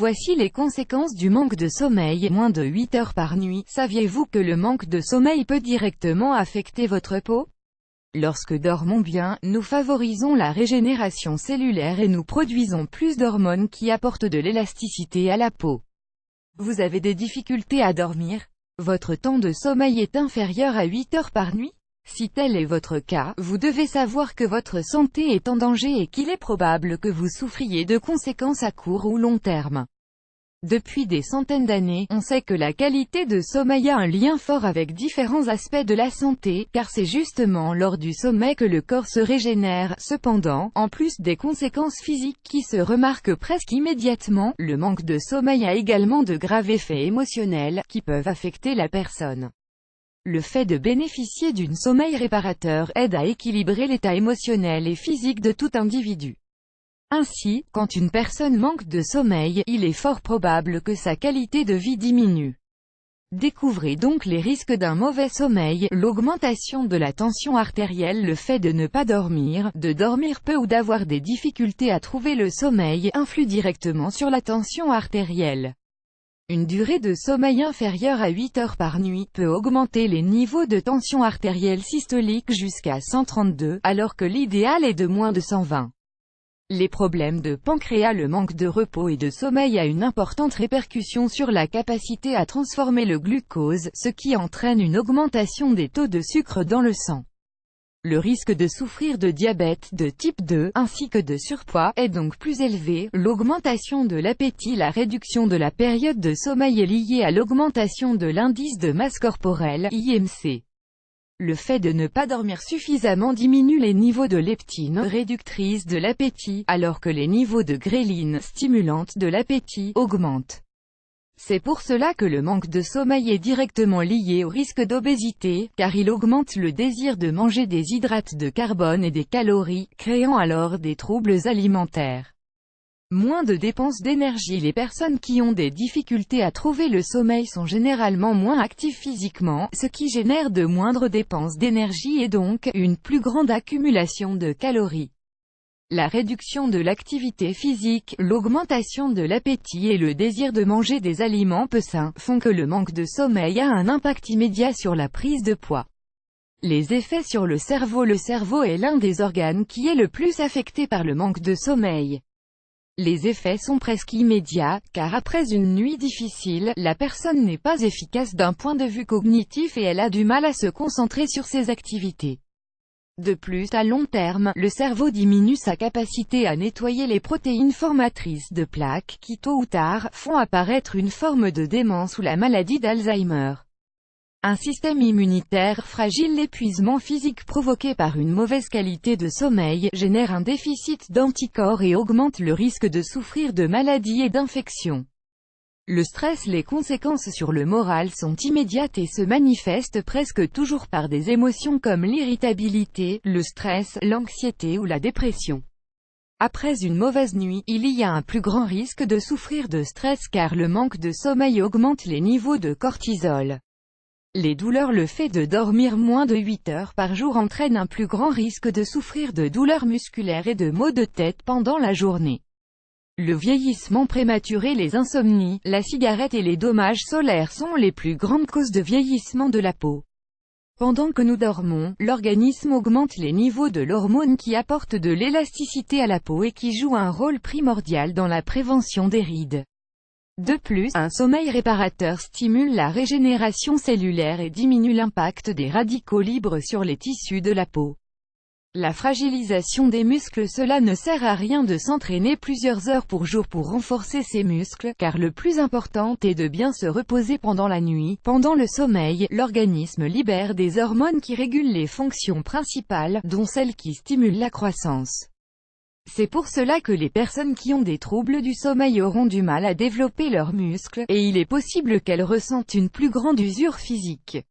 Voici les conséquences du manque de sommeil, moins de 8 heures par nuit. Saviez-vous que le manque de sommeil peut directement affecter votre peau? Lorsque dormons bien, nous favorisons la régénération cellulaire et nous produisons plus d'hormones qui apportent de l'élasticité à la peau. Vous avez des difficultés à dormir? Votre temps de sommeil est inférieur à 8 heures par nuit? Si tel est votre cas, vous devez savoir que votre santé est en danger et qu'il est probable que vous souffriez de conséquences à court ou long terme. Depuis des centaines d'années, on sait que la qualité de sommeil a un lien fort avec différents aspects de la santé, car c'est justement lors du sommeil que le corps se régénère. Cependant, en plus des conséquences physiques qui se remarquent presque immédiatement, le manque de sommeil a également de graves effets émotionnels, qui peuvent affecter la personne. Le fait de bénéficier d'un sommeil réparateur aide à équilibrer l'état émotionnel et physique de tout individu. Ainsi, quand une personne manque de sommeil, il est fort probable que sa qualité de vie diminue. Découvrez donc les risques d'un mauvais sommeil, l'augmentation de la tension artérielle. Le fait de ne pas dormir, de dormir peu ou d'avoir des difficultés à trouver le sommeil, influe directement sur la tension artérielle. Une durée de sommeil inférieure à 8 heures par nuit peut augmenter les niveaux de tension artérielle systolique jusqu'à 132, alors que l'idéal est de moins de 120. Les problèmes de pancréas. Le manque de repos et de sommeil a une importante répercussion sur la capacité à transformer le glucose, ce qui entraîne une augmentation des taux de sucre dans le sang. Le risque de souffrir de diabète de type 2, ainsi que de surpoids, est donc plus élevé. L'augmentation de l'appétit. La réduction de la période de sommeil est liée à l'augmentation de l'indice de masse corporelle, IMC. Le fait de ne pas dormir suffisamment diminue les niveaux de leptine, réductrice de l'appétit, alors que les niveaux de gréline, stimulante de l'appétit, augmentent. C'est pour cela que le manque de sommeil est directement lié au risque d'obésité, car il augmente le désir de manger des hydrates de carbone et des calories, créant alors des troubles alimentaires. Moins de dépenses d'énergie. Les personnes qui ont des difficultés à trouver le sommeil sont généralement moins actives physiquement, ce qui génère de moindres dépenses d'énergie et donc, une plus grande accumulation de calories. La réduction de l'activité physique, l'augmentation de l'appétit et le désir de manger des aliments peu sains, font que le manque de sommeil a un impact immédiat sur la prise de poids. Les effets sur le cerveau. Le cerveau est l'un des organes qui est le plus affecté par le manque de sommeil. Les effets sont presque immédiats, car après une nuit difficile, la personne n'est pas efficace d'un point de vue cognitif et elle a du mal à se concentrer sur ses activités. De plus, à long terme, le cerveau diminue sa capacité à nettoyer les protéines formatrices de plaques, qui tôt ou tard, font apparaître une forme de démence ou la maladie d'Alzheimer. Un système immunitaire fragile. L'épuisement physique provoqué par une mauvaise qualité de sommeil, génère un déficit d'anticorps et augmente le risque de souffrir de maladies et d'infections. Le stress. Les conséquences sur le moral sont immédiates et se manifestent presque toujours par des émotions comme l'irritabilité, le stress, l'anxiété ou la dépression. Après une mauvaise nuit, il y a un plus grand risque de souffrir de stress car le manque de sommeil augmente les niveaux de cortisol. Les douleurs. Le fait de dormir moins de 8 heures par jour entraîne un plus grand risque de souffrir de douleurs musculaires et de maux de tête pendant la journée. Le vieillissement prématuré. Les insomnies, la cigarette et les dommages solaires sont les plus grandes causes de vieillissement de la peau. Pendant que nous dormons, l'organisme augmente les niveaux de l'hormone qui apporte de l'élasticité à la peau et qui joue un rôle primordial dans la prévention des rides. De plus, un sommeil réparateur stimule la régénération cellulaire et diminue l'impact des radicaux libres sur les tissus de la peau. La fragilisation des muscles. Cela ne sert à rien de s'entraîner plusieurs heures par jour pour renforcer ses muscles, car le plus important est de bien se reposer pendant la nuit. Pendant le sommeil, l'organisme libère des hormones qui régulent les fonctions principales, dont celles qui stimulent la croissance. C'est pour cela que les personnes qui ont des troubles du sommeil auront du mal à développer leurs muscles, et il est possible qu'elles ressentent une plus grande usure physique.